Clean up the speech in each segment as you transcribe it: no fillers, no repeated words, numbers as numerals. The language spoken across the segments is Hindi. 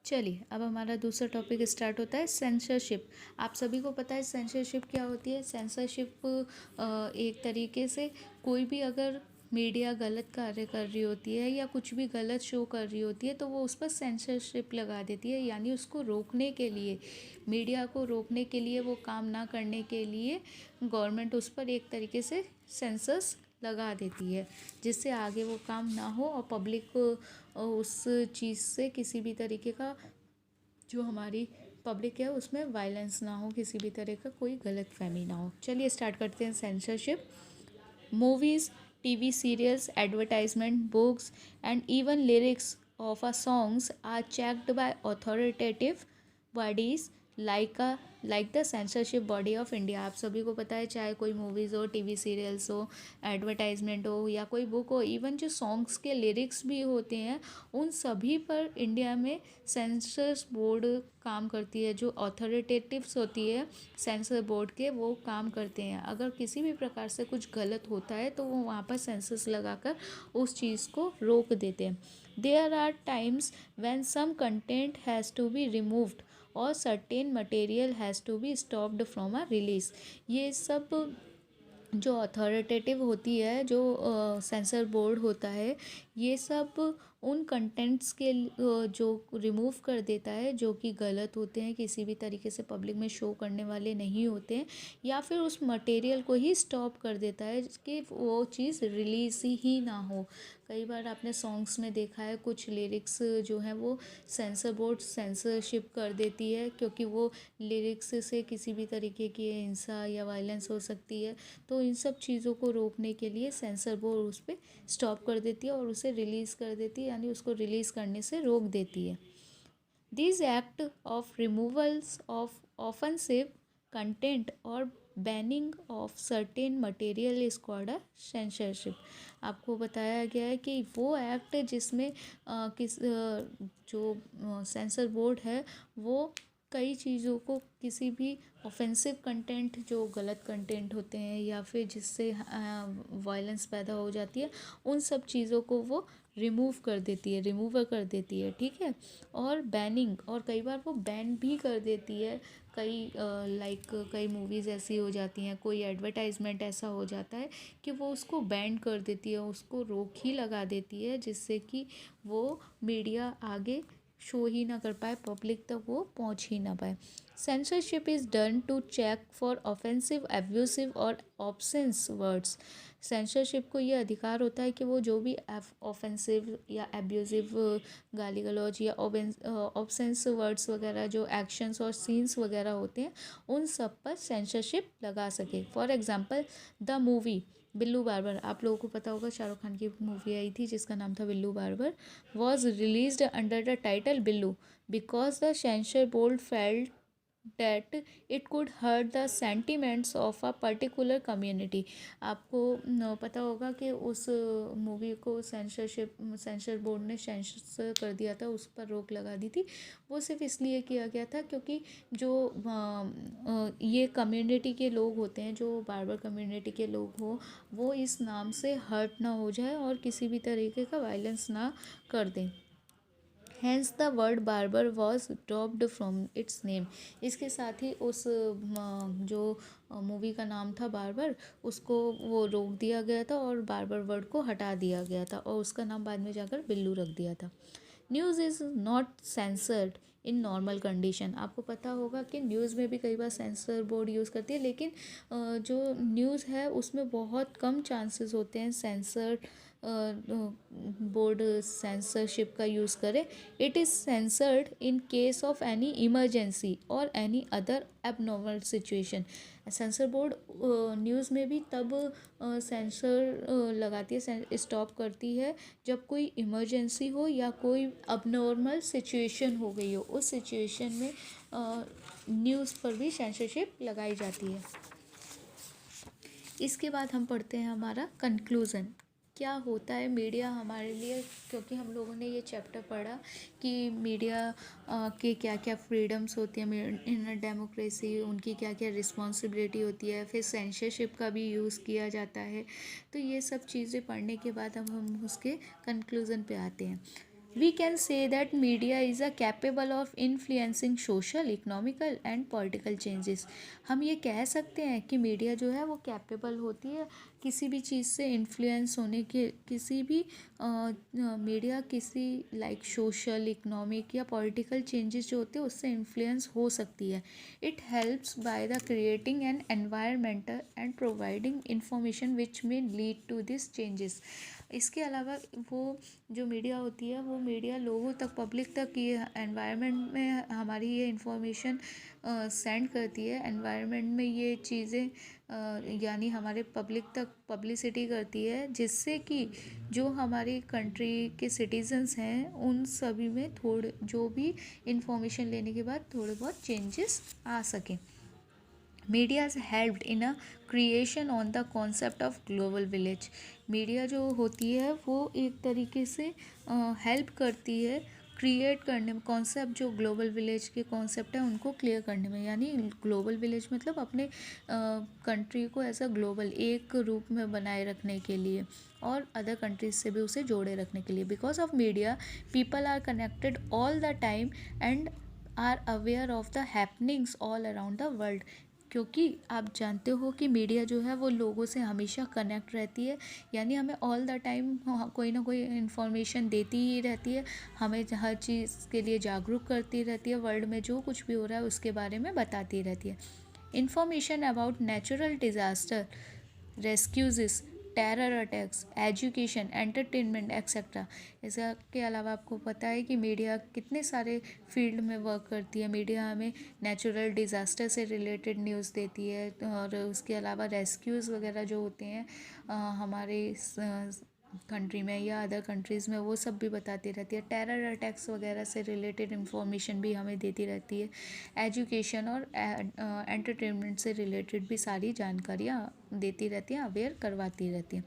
चलिए अब हमारा दूसरा टॉपिक स्टार्ट होता है सेंसरशिप। आप सभी को पता है सेंसरशिप क्या होती है। सेंसरशिप एक तरीके से कोई भी अगर मीडिया गलत कार्य कर रही होती है या कुछ भी गलत शो कर रही होती है तो वो उस पर सेंसरशिप लगा देती है, यानी उसको रोकने के लिए, मीडिया को रोकने के लिए, वो काम ना करने के लिए गवर्नमेंट उस पर एक तरीके से सेंसर्स लगा देती है, जिससे आगे वो काम ना हो और पब्लिक उस चीज़ से किसी भी तरीके का, जो हमारी पब्लिक है उसमें वायलेंस ना हो, किसी भी तरह का कोई गलत फहमी ना हो। चलिए स्टार्ट करते हैं censorship. Movies, TV serials, advertisement, books, and even lyrics of a songs are checked by authoritative bodies like the censorship body of India। आप सभी को पता है, चाहे कोई मूवीज़ हो, टीवी सीरियल्स हो, एडवर्टाइजमेंट हो या कोई बुक हो, इवन जो सॉन्ग्स के लिरिक्स भी होते हैं उन सभी पर इंडिया में सेंसर्स बोर्ड काम करती है। जो अथॉरिटेटिव्स होती है सेंसर बोर्ड के, वो काम करते हैं। अगर किसी भी प्रकार से कुछ गलत होता है तो वो वहाँ पर सेंसर्स लगाकर उस चीज़ को रोक देते हैं। There are times when some content has to be removed और certain material has to be stopped from a release. ये सब जो अथॉरिटेटिव होती है, जो सेंसर बोर्ड होता है, ये सब उन कंटेंट्स के जो रिमूव कर देता है जो कि गलत होते हैं, किसी भी तरीके से पब्लिक में शो करने वाले नहीं होते हैं, या फिर उस मटेरियल को ही स्टॉप कर देता है कि वो चीज़ रिलीज़ ही ना हो। कई बार आपने सॉन्ग्स में देखा है कुछ लिरिक्स जो हैं वो सेंसर बोर्ड सेंसरशिप कर देती है, क्योंकि वो लिरिक्स से किसी भी तरीके की हिंसा या वायलेंस हो सकती है। तो इन सब चीज़ों को रोकने के लिए सेंसर बोर्ड उस पर स्टॉप कर देती है और उसे रिलीज़ कर देती है, यानी उसको रिलीज़ करने से रोक देती है। This act of removals of offensive content और banning of certain material is called a censorship. आपको बताया गया है कि वो एक्ट जिसमें जो सेंसर बोर्ड है वो कई चीज़ों को, किसी भी ऑफेंसिव कंटेंट जो गलत कंटेंट होते हैं या फिर जिससे वायलेंस पैदा हो जाती है, उन सब चीज़ों को वो रिमूव कर देती है, रिमूवर कर देती है, ठीक है। और बैनिंग, और कई बार वो बैन भी कर देती है। कई मूवीज़ ऐसी हो जाती हैं, कोई एडवर्टाइजमेंट ऐसा हो जाता है कि वो उसको बैन कर देती है, उसको रोक ही लगा देती है, जिससे कि वो मीडिया आगे शो ही ना कर पाए, पब्लिक तक वो पहुंच ही ना पाए। Censorship is done to check for offensive, abusive और ऑब्सेंस वर्ड्स। सेंसरशिप को ये अधिकार होता है कि वो जो भी ऑफेंसिव या एब्यूसिव गाली गलौज या ऑब्सेंस वर्ड्स वगैरह, जो एक्शंस और सीन्स वगैरह होते हैं, उन सब पर सेंसरशिप लगा सके। For example the movie Billu barber, आप लोगों को पता होगा शाहरुख खान की मूवी आई थी जिसका नाम था Billu barber, was released under the title Billu because the censor board felt that it could hurt the sentiments of a particular community। आपको पता होगा कि उस मूवी को सेंसर बोर्ड ने सेंसर कर दिया था, उस पर रोक लगा दी थी। वो सिर्फ इसलिए किया गया था क्योंकि जो ये कम्युनिटी के लोग होते हैं, जो बार्बर कम्युनिटी के लोग हों, वो इस नाम से हर्ट ना हो जाए और किसी भी तरीके का वायलेंस ना कर दें। Hence the word barber was dropped from its name. इसके साथ ही उस जो मूवी का नाम था बार्बर, उसको वो रोक दिया गया था और बार्बर वर्ड को हटा दिया गया था और उसका नाम बाद में जाकर बिल्लू रख दिया था। News is not censored in normal condition. आपको पता होगा कि न्यूज़ में भी कई बार सेंसर बोर्ड यूज़ करती है, लेकिन जो न्यूज़ है उसमें बहुत कम चांसेस होते हैं सेंसर बोर्ड सेंसरशिप का यूज़ करे। It is censored in case of any emergency और any other abnormal situation. Censor board news में भी तब सेंसर लगाती है, स्टॉप करती है, जब कोई इमरजेंसी हो या कोई अबनॉर्मल सिचुएशन हो गई हो, उस सिचुएशन में न्यूज़ पर भी सेंसरशिप लगाई जाती है। इसके बाद हम पढ़ते हैं हमारा कंक्लूज़न, क्या होता है मीडिया हमारे लिए। क्योंकि हम लोगों ने ये चैप्टर पढ़ा कि मीडिया के क्या क्या फ्रीडम्स होती हैं इन डेमोक्रेसी, उनकी क्या क्या रिस्पॉन्सिबिलिटी होती है, फिर सेंसरशिप का भी यूज़ किया जाता है। तो ये सब चीज़ें पढ़ने के बाद अब हम उसके कंक्लूज़न पे आते हैं। We can say that media is a capable of influencing social, economical and political changes. हम ये कह सकते हैं कि मीडिया जो है वो कैपेबल होती है किसी भी चीज़ से इन्फ्लुएंस होने के, किसी भी मीडिया किसी लाइक सोशल, इकोनॉमिक या पॉलिटिकल चेंजेस जो होते हैं उससे इन्फ्लुएंस हो सकती है. It helps by the creating an environmental and providing information which में लीड टू दिस चेंजेस. इसके अलावा वो जो मीडिया होती है वो मीडिया लोगों तक, पब्लिक तक ये एनवायरनमेंट में हमारी ये इंफॉर्मेशन सेंड करती है. एनवायरनमेंट में ये चीज़ें यानी हमारे पब्लिक तक पब्लिसिटी करती है, जिससे कि जो हमारी कंट्री के सिटीजन्स हैं उन सभी में थोड़े जो भी इंफॉर्मेशन लेने के बाद थोड़े बहुत चेंजेस आ सकें. Media has helped in a creation on the concept of global village. Media जो होती है वो एक तरीके से हेल्प करती है क्रिएट करने में, कॉन्सेप्ट जो ग्लोबल विलेज के कॉन्सेप्ट है उनको क्लियर करने में. यानी ग्लोबल विलेज मतलब अपने कंट्री को एज अ ग्लोबल एक रूप में बनाए रखने के लिए और अदर कंट्रीज से भी उसे जोड़े रखने के लिए. Because of media people are connected all the time and are aware of the happenings all around the world. क्योंकि आप जानते हो कि मीडिया जो है वो लोगों से हमेशा कनेक्ट रहती है, यानी हमें ऑल द टाइम कोई ना कोई इन्फॉर्मेशन देती ही रहती है, हमें हर चीज़ के लिए जागरूक करती रहती है, वर्ल्ड में जो कुछ भी हो रहा है उसके बारे में बताती रहती है. Information about natural disaster, rescues, terror attacks, education, entertainment etcetera. इसके अलावा आपको पता है कि मीडिया कितने सारे फील्ड में वर्क करती है. मीडिया हमें नेचुरल डिज़ास्टर से रिलेटेड न्यूज़ देती है और उसके अलावा रेस्क्यूज़ वगैरह जो होते हैं हमारे कंट्री में या अदर कंट्रीज़ में वो सब भी बताती रहती है. टेरर अटैक्स वगैरह से रिलेटेड इंफॉर्मेशन भी हमें देती रहती है. एजुकेशन और एंटरटेनमेंट से रिलेटेड भी सारी जानकारियाँ देती रहती हैं, अवेयर करवाती रहती हैं.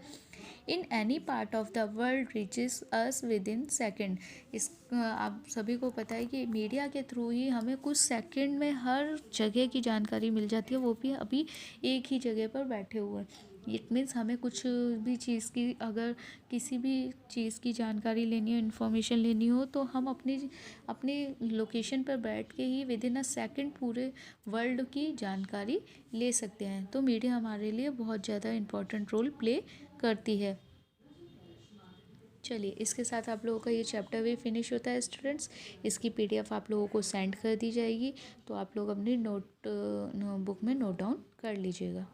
In any part of the world reaches us with in second. इस आप सभी को पता है कि मीडिया के थ्रू ही हमें कुछ सेकंड में हर जगह की जानकारी मिल जाती है, वो भी अभी एक ही जगह पर बैठे हुए. इट मीन्स हमें कुछ भी चीज़ की, अगर किसी भी चीज़ की जानकारी लेनी हो, इन्फॉर्मेशन लेनी हो, तो हम अपनी लोकेशन पर बैठ के ही विद इन अ सेकेंड पूरे वर्ल्ड की जानकारी ले सकते हैं. तो मीडिया हमारे लिए बहुत ज़्यादा इम्पोर्टेंट रोल प्ले करती है. चलिए, इसके साथ आप लोगों का ये चैप्टर भी फिनिश होता है स्टूडेंट्स. इसकी पीडीएफ आप लोगों को सेंड कर दी जाएगी, तो आप लोग अपनी नोट बुक में नोट डाउन कर लीजिएगा.